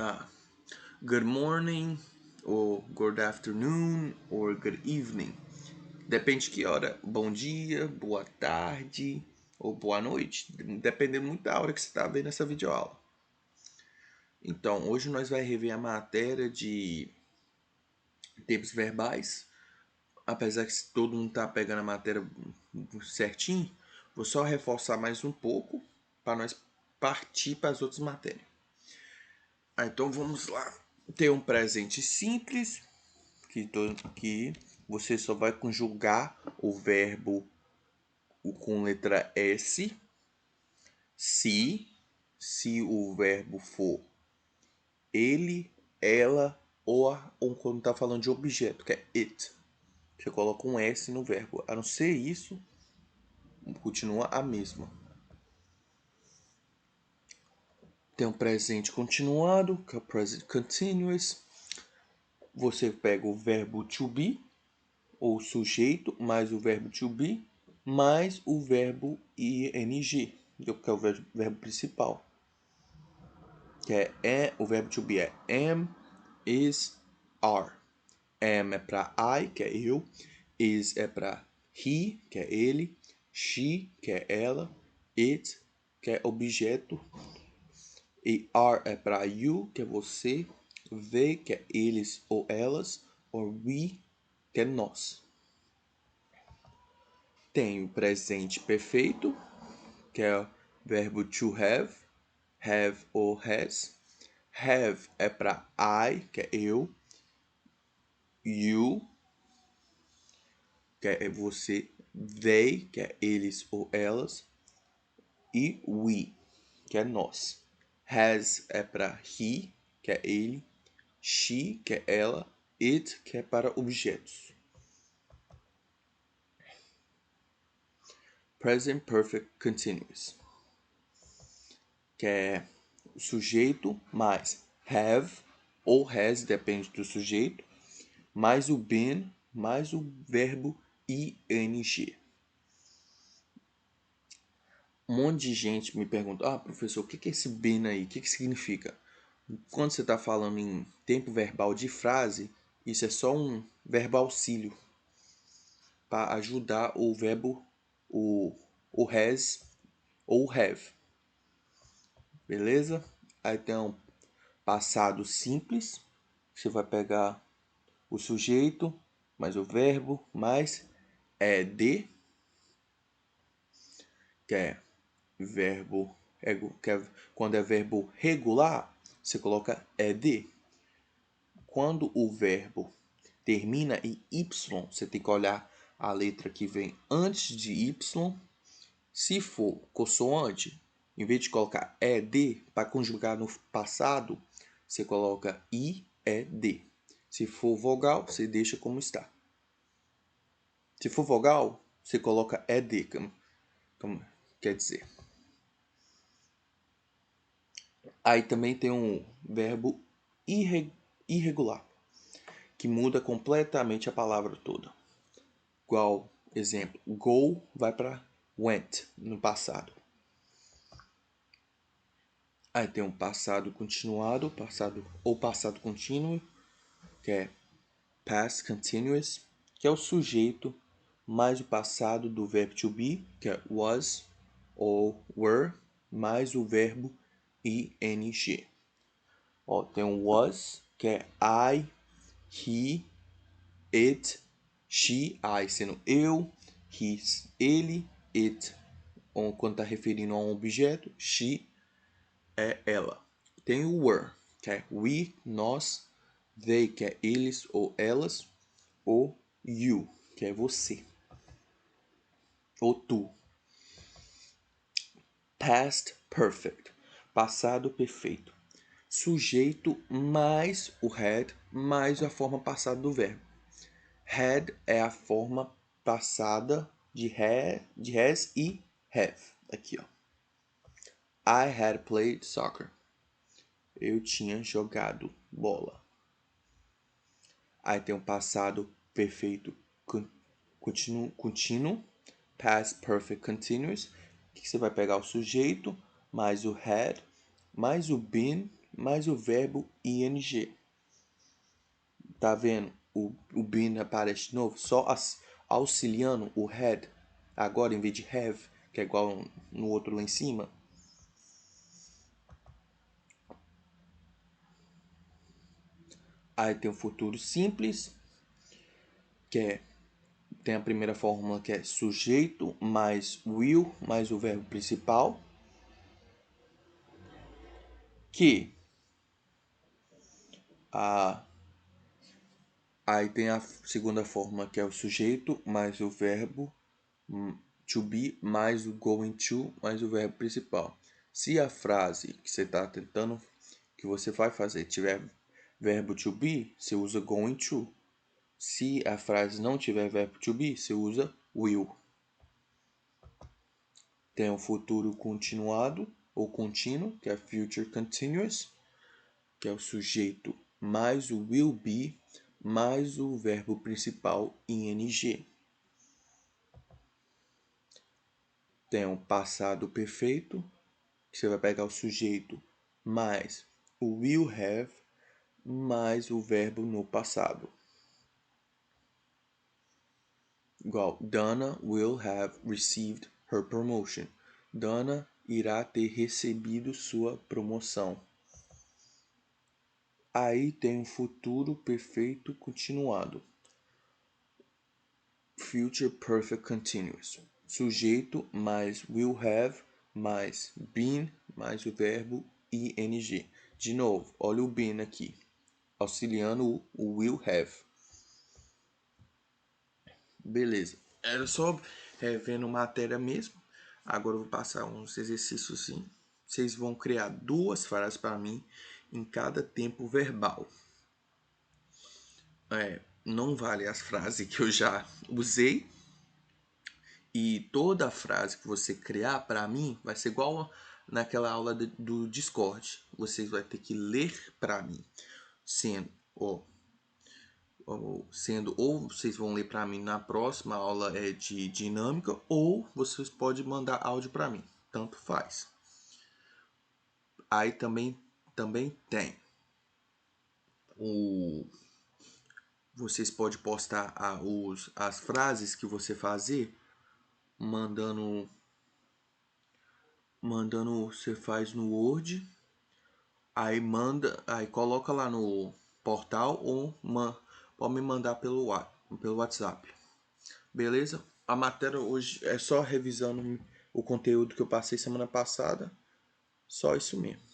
Ah, good morning, or good afternoon, or good evening. Depende de que hora. Bom dia, boa tarde ou boa noite. Depende muito da hora que você está vendo essa videoaula. Então, hoje nós vamos rever a matéria de tempos verbais. Apesar que todo mundo tá pegando a matéria certinho, vou só reforçar mais um pouco para nós partir para as outras matérias. Então vamos lá. Tem um presente simples que você só vai conjugar o verbo com letra S se o verbo for ele, ela ou quando está falando de objeto, que é it. Você coloca um S no verbo. A não ser isso, continua a mesma. Tem um presente continuado, que é o present continuous. Você pega o verbo to be, ou sujeito, mais o verbo to be, mais o verbo ing, que é o verbo principal. Que o verbo to be é am, is, are. Am é para I, que é eu. Is é para he, que é ele. She, que é ela. It, que é objeto. E are é para you, que é você. They, que é eles ou elas. Ou we, que é nós. Tem o presente perfeito, que é o verbo to have ou has. Have é para I, que é eu. You, que é você. They, que é eles ou elas. E we, que é nós. Has é para he, que é ele. She, que é ela. It, que é para objetos. Present Perfect Continuous, que é o sujeito mais have ou has, depende do sujeito, mais o been, mais o verbo ing. Um monte de gente me pergunta, professor, o que é esse been aí? O que significa? Quando você está falando em tempo verbal de frase, isso é só um verbo auxílio para ajudar o verbo, o has ou have. Beleza? Aí tem um passado simples. Você vai pegar o sujeito, mais o verbo, mais de, que é verbo, quando é verbo regular, você coloca de. Quando o verbo termina em y, você tem que olhar a letra que vem antes de y. Se for consoante, em vez de colocar ed, para conjugar no passado, você coloca ied. Se for vogal, você deixa como está. Se for vogal, você coloca ed, como quer dizer. Aí também tem um verbo irregular, que muda completamente a palavra toda. Igual, exemplo, go vai para went no passado. Aí tem um passado continuado, passado contínuo, que é past continuous, que é o sujeito mais o passado do verbo to be, que é was ou were, mais o verbo ing. Tem um was, que é I, he, it, she, I sendo eu, his, ele, it, ou quando está referindo a um objeto, she é ela. Tem o were, que é we, nós, they, que é eles ou elas, ou you, que é você, ou tu. Past perfect, passado perfeito. Sujeito mais o had mais a forma passada do verbo. Had é a forma passada de has e have. Aqui, ó. I had played soccer. Eu tinha jogado bola. Aí tem o passado perfeito contínuo, past perfect continuous, que você vai pegar o sujeito, mais o had, mais o been, mais o verbo ing. Tá vendo? O been aparece de novo, só auxiliando o had. Agora, em vez de have, que é igual no outro lá em cima. Aí tem o futuro simples, que tem a primeira fórmula que é sujeito mais will mais o verbo principal. Que aí tem a segunda fórmula que é o sujeito mais o verbo to be mais o going to mais o verbo principal. Se a frase que você está tentando, que você vai fazer, tiver verbo to be, você usa going to. Se a frase não tiver verbo to be, você usa will. Tem o futuro continuado ou contínuo, que é future continuous, que é o sujeito mais o will be mais o verbo principal ing. Tem o passado perfeito, que você vai pegar o sujeito mais o will have mais o verbo no passado. Igual, Dana will have received her promotion. Dana irá ter recebido sua promoção. Aí tem o futuro perfeito continuado. Future perfect continuous. Sujeito mais will have mais been mais o verbo ing. De novo, olha o been aqui, auxiliando o will have. Beleza. Era só revendo matéria mesmo. Agora eu vou passar uns exercícios assim. Vocês vão criar 2 frases para mim em cada tempo verbal. Não vale as frases que eu já usei. E toda frase que você criar para mim vai ser igual naquela aula do Discord. Vocês vão ter que ler para mim, sendo ou vocês vão ler para mim na próxima aula de dinâmica, ou vocês podem mandar áudio para mim, tanto faz. Aí também tem vocês podem postar as frases que você fazer mandando você faz no Word, aí coloca lá no portal ou pode me mandar pelo WhatsApp. Beleza? A matéria hoje é só revisando o conteúdo que eu passei semana passada. Só isso mesmo.